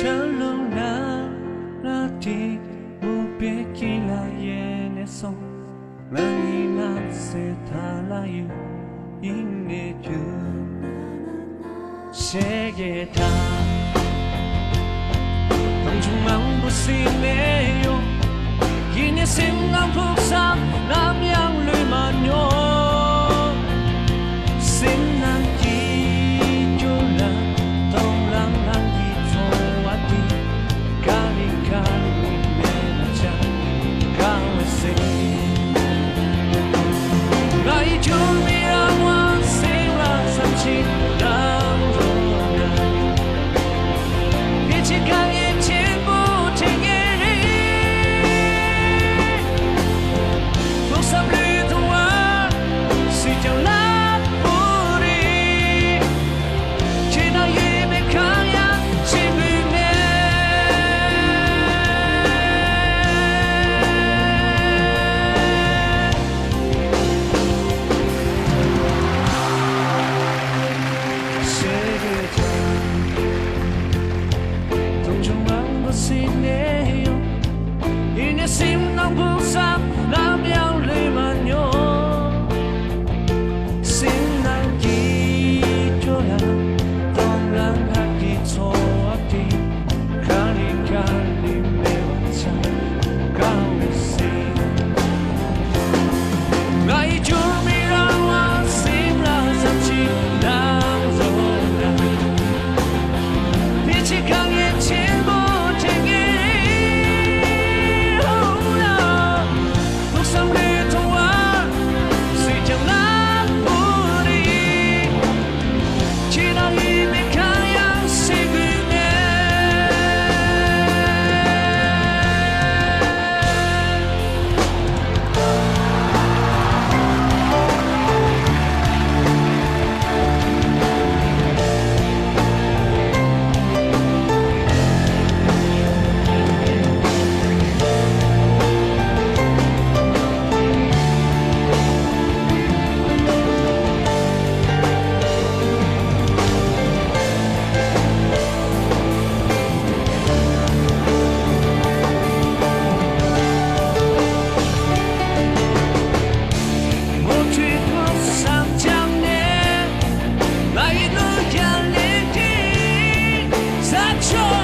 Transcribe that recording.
成龙那地不别给了也那松，那你那些他来有因你就写给他，当初忙不是没有，一年心难扑上那样绿满哟，心难记住了，都让难以做完的，咖喱咖喱没了家，咖喱谁？那一就没让我心了伤心。心囊不上那样泪满哟，心难记住了，当然还记错的，咖喱咖喱没完成，咖喱心，那一句没让我心了伤心难受了，比起抗疫前不停业。Show